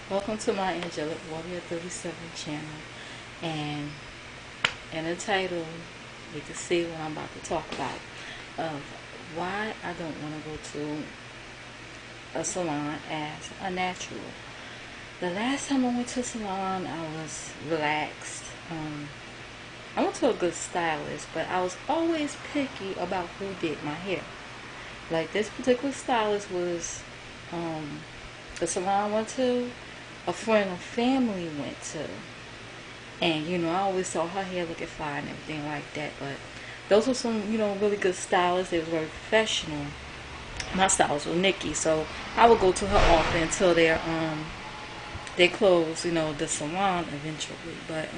Welcome to my Angelic Warrior 37 channel, and in the title you can see what I'm about to talk about of why I don't want to go to a salon as a natural. The last time I went to a salon I was relaxed. I went to a good stylist, but I was always picky about who did my hair. Like this particular stylist was the salon I went to, a friend of family went to. And, I always saw her hair looking fine and everything like that. But those were some, really good stylists. They were very professional. My stylist was Nikki. So I would go to her often until they closed, the salon eventually. But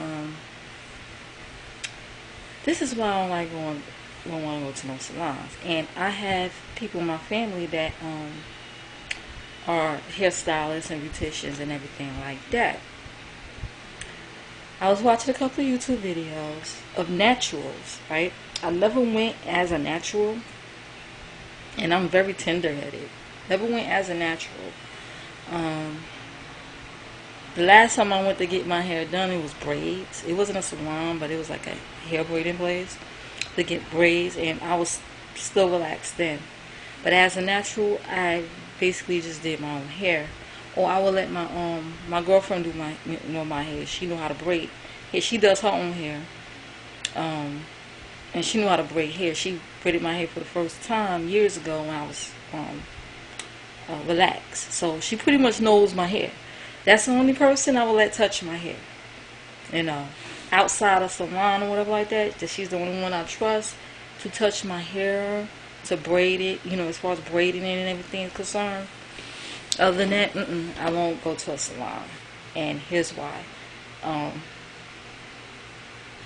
this is why I don't like going, don't want to go to no salons. And I have people in my family that are hairstylists and beauticians and everything like that. I was watching a couple of YouTube videos of naturals, right? I never went as a natural, and I'm very tender-headed. Never went as a natural. The last time I went to get my hair done, it was braids. It wasn't a salon, but it was like a hair braiding place to get braids, and I was still relaxed then. But as a natural, I basically just did my own hair. Or I would let my girlfriend do my hair. She knew how to braid. Yeah, she does her own hair. And she knew how to braid hair. She braided my hair for the first time years ago when I was relaxed. So she pretty much knows my hair. That's the only person I will let touch my hair. Outside of salon or whatever like that, she's the only one I trust to touch my hair, to braid it, as far as braiding it and everything is concerned. Other than that, I won't go to a salon. And here's why. I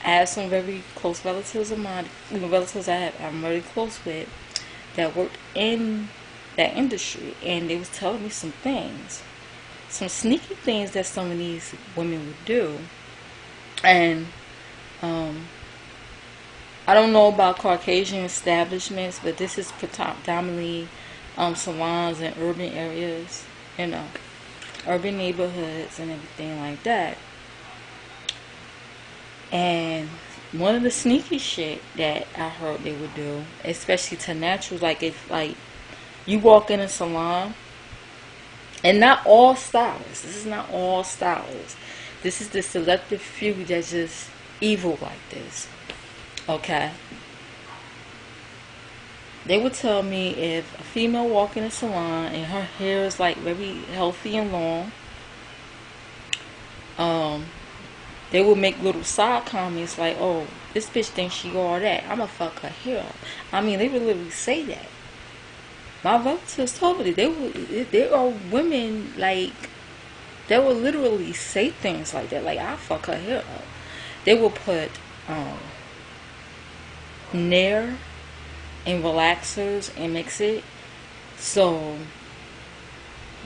have some very close relatives of mine, relatives I'm very close with, that worked in that industry, and they was telling me some things, some sneaky things that some of these women would do. And I don't know about Caucasian establishments, but this is predominantly salons in urban areas, urban neighborhoods and everything like that. And one of the sneaky shit that I heard they would do, especially to naturals, like if you walk in a salon, and not all stylists, this is not all stylists, this is the selective few that's just evil like this, okay? They would tell me if a female walk in a salon and her hair is like very healthy and long, they would make little side comments like, "Oh, this bitch thinks she all that. I'ma fuck her hair up." I mean, they would literally say that. My relatives told me there are women like they would literally say things like that, like, "I fuck her hair up." They will put Nair and relaxers and mix it, so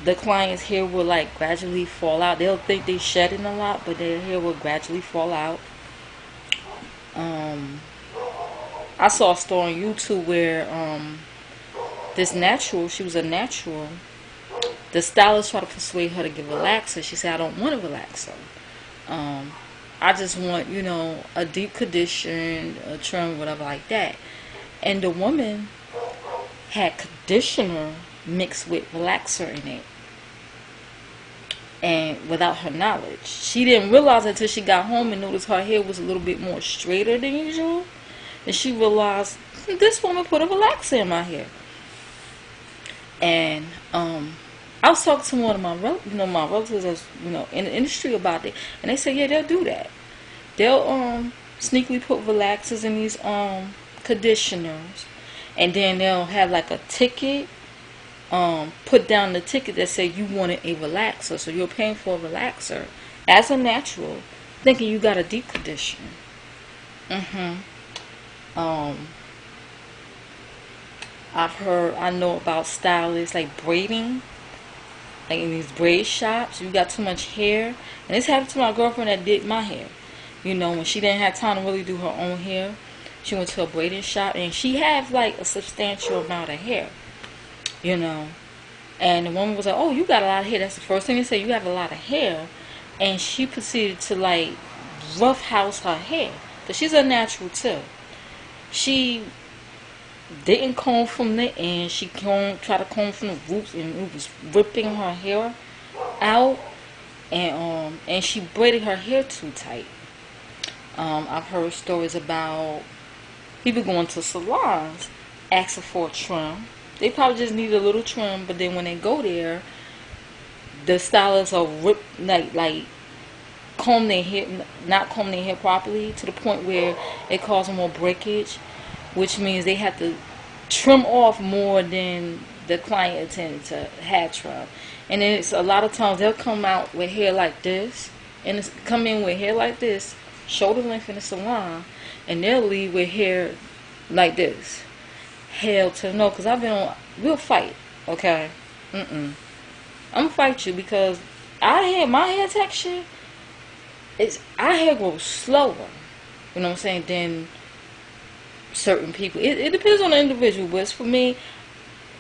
the client's hair will like gradually fall out. They'll think they shedding a lot, but their hair will gradually fall out. I saw a story on YouTube where this natural, she was a natural, the stylist tried to persuade her to get a relaxer. She said, "I don't want a relaxer. I just want, a deep condition, a trim, whatever like that." And the woman had conditioner mixed with relaxer in it, and without her knowledge. She didn't realize it until she got home and noticed her hair was a little bit more straighter than usual. And she realized, this woman put a relaxer in my hair. And I was talking to one of my relatives that's, in the industry about it, and they said, yeah, they'll do that. They'll sneakily put relaxers in these conditioners, and then they'll have like a ticket, put down the ticket that say you wanted a relaxer, so you're paying for a relaxer as a natural, thinking you got a deep condition. I know about stylists like braiding, like in these braid shops. You got too much hair, and this happened to my girlfriend that did my hair. When she didn't have time to really do her own hair, she went to a braiding shop, and she had like a substantial amount of hair, And the woman was like, "Oh, you got a lot of hair." That's the first thing they say. You have a lot of hair, and she proceeded to like roughhouse her hair, but she's a natural too. She didn't comb from the end. She tried to comb from the roots, and it was ripping her hair out. And she braided her hair too tight. I've heard stories about people going to salons asking for a trim. They probably just need a little trim, but then when they go there, the stylists are like comb their hair, not comb their hair properly to the point where it causes more breakage, which means they have to trim off more than the client intended to have trim. And then it's a lot of times they'll come out with hair like this, and come in with hair like this, shoulder length in the salon, and they'll leave with hair like this. Hell to no, because I've been on, we'll fight, okay? I'm gonna fight you because my hair texture, our hair grows slower, you know what I'm saying, than certain people. It depends on the individual, but it's for me,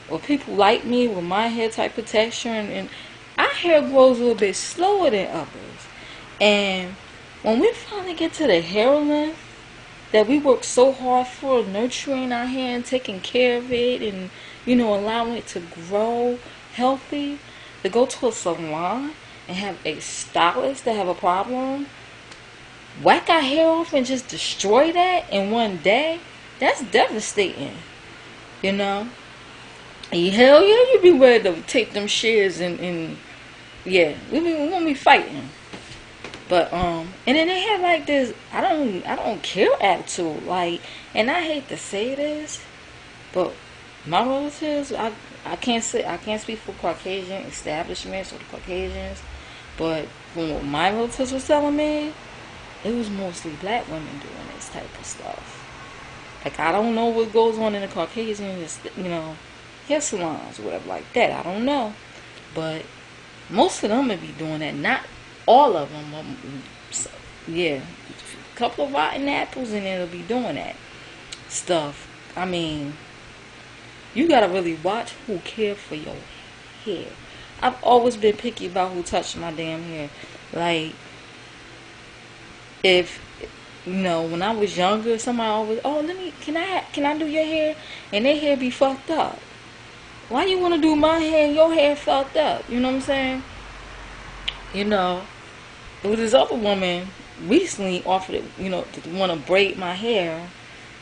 or people like me with my hair type of texture, and our hair grows a little bit slower than others. And when we finally get to the hair length that we work so hard for, nurturing our hair and taking care of it, and allowing it to grow healthy, to go to a salon and have a stylist that have a problem whack our hair off and just destroy that in one day, that's devastating. Hell yeah, you be ready to take them shears and yeah, we gonna be fighting. But and then they have like this I don't care attitude, like, and I hate to say this, but my relatives, I can't speak for Caucasian establishments or the Caucasians, but from what my relatives were telling me, it was mostly black women doing this type of stuff. Like, I don't know what goes on in the Caucasian, hair salons or whatever like that. I don't know. But most of them would be doing that. Not all of them. So, yeah. A couple of rotten apples and they'll be doing that stuff. I mean, you gotta really watch who care for your hair. I've always been picky about who touched my damn hair. Like, if when I was younger, somebody always, can I do your hair? And their hair be fucked up. Why you want to do my hair and your hair fucked up? You know what I'm saying? There was this other woman recently offered it, to want to braid my hair.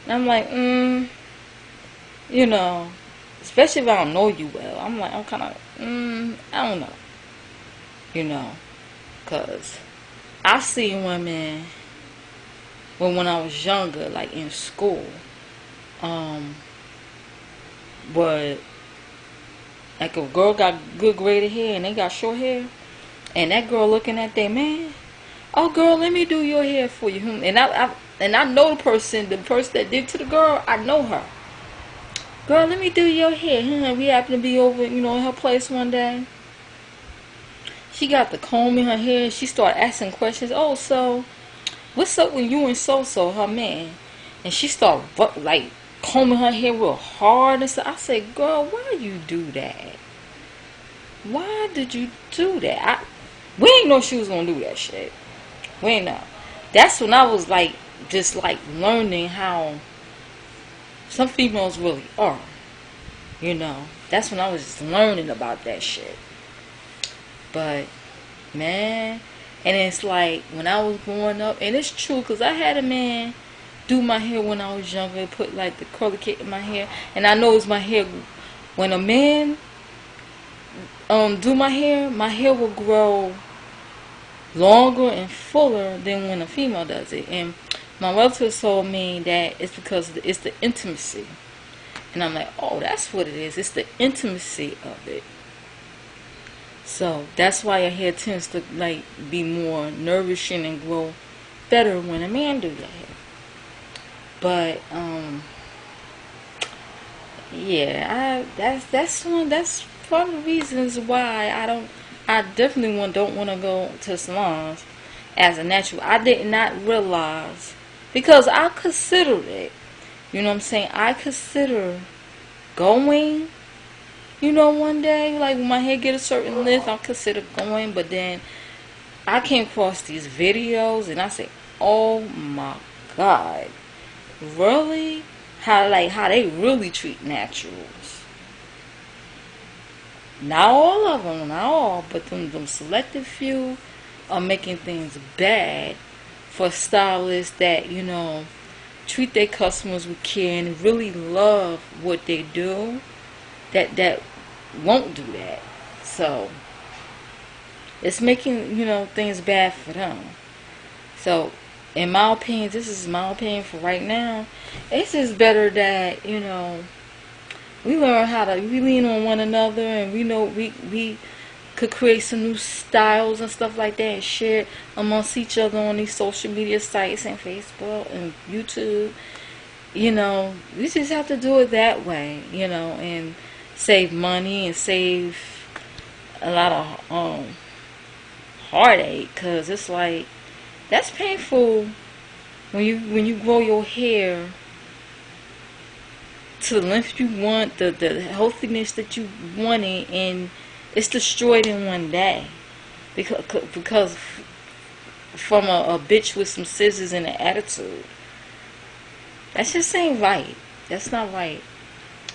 And I'm like, especially if I don't know you well. I'm like, I'm kind of, I don't know. Because I see women, when I was younger, like in school, but like a girl got good braided hair and they got short hair, and that girl looking at their man, oh girl, let me do your hair for you. And I know the person that did to the girl, I know her. Girl, let me do your hair. We happened to be over, in her place one day. She got the comb in her hair. She started asking questions. Oh, so what's up with you and so her man? And she started like combing her hair real hard and stuff. I said, girl, why you do that? Why did you do that? We ain't know she was gonna do that shit. We ain't know. That's when I was like, just like learning how some females really are. That's when I was just learning about that shit. But man, and it's like when I was growing up, and it's true because I had a man do my hair when I was younger, put like the curly kit in my hair, and I noticed my hair, when a man do my hair will grow longer and fuller than when a female does it. And my relatives told me that it's because it's the intimacy. And I'm like, oh, that's what it is. It's the intimacy of it. So that's why your hair tends to like be more nourishing and grow better when a man do your hair. But yeah, that's part of the reasons why I definitely don't want to go to salons as a natural. I did not realize, because I considered it. You know what I'm saying? I consider going You know, one day, like when my hair get a certain length, I'll consider going. But then I came across these videos and I said, oh my God, really? How they really treat naturals. Not all of them, not all, but them selective few are making things bad for stylists that, you know, treat their customers with care and really love what they do. That won't do that. So it's making, you know, things bad for them. So in my opinion, this is my opinion for right now, it's just better that, you know, we learn how to, we lean on one another, and we know we could create some new styles and stuff like that and share amongst each other on these social media sites and Facebook and YouTube. You know, we just have to do it that way, you know, and save money and save a lot of heartache, because it's like, that's painful when you grow your hair to the length you want, the healthiness that you wanted, and it's destroyed in one day because from a bitch with some scissors and an attitude. That just ain't right. That's not right.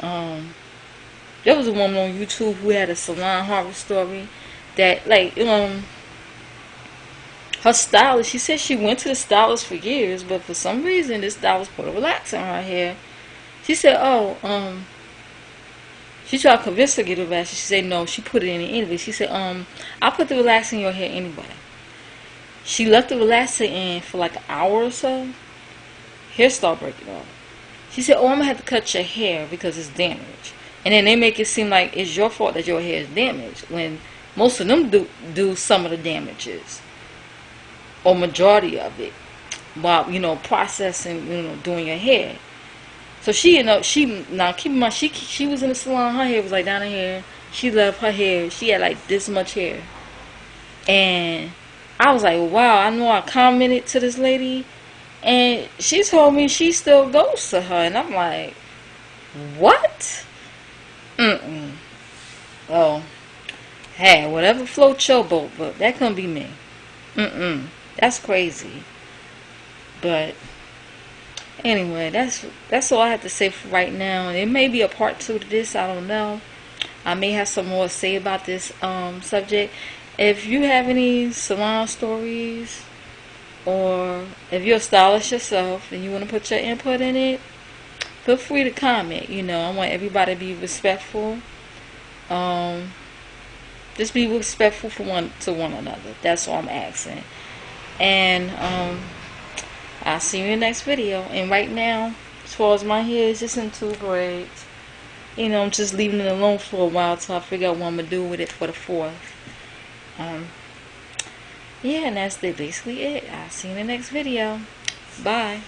There was a woman on YouTube who had a salon horror story that, like, her stylist, she said she went to the stylist for years, but for some reason this stylist put a relaxer in her hair. She said, she tried to convince her to get a relaxer. She said no, she put it in anyway. She said, I put the relaxer in your hair anyway. She left the relaxer in for like an hour or so. Hair started breaking off. She said, I'm gonna have to cut your hair because it's damaged. And then they make it seem like it's your fault that your hair is damaged, when most of them do some of the damages, or majority of it, while, you know, processing, you know, doing your hair. So she, now keep in mind, she was in the salon, her hair was like down here. She left her hair, she had like this much hair. And I was like, wow, I know I commented to this lady, and she told me she still goes to her, and I'm like, what? Oh, hey, whatever floats your boat, but that couldn't be me. That's crazy. But anyway, that's all I have to say for right now. It may be a part 2 to this, I don't know. I may have some more to say about this subject. If you have any salon stories, or if you're a stylist yourself and you want to put your input in it, feel free to comment. You know, I want everybody to be respectful. Just be respectful to one another. That's all I'm asking. And I'll see you in the next video. And right now, as far as my hair is just in 2 braids. You know, I'm just leaving it alone for a while till I figure out what I'm gonna do with it for the 4th. Yeah, and that's basically it. I'll see you in the next video. Bye.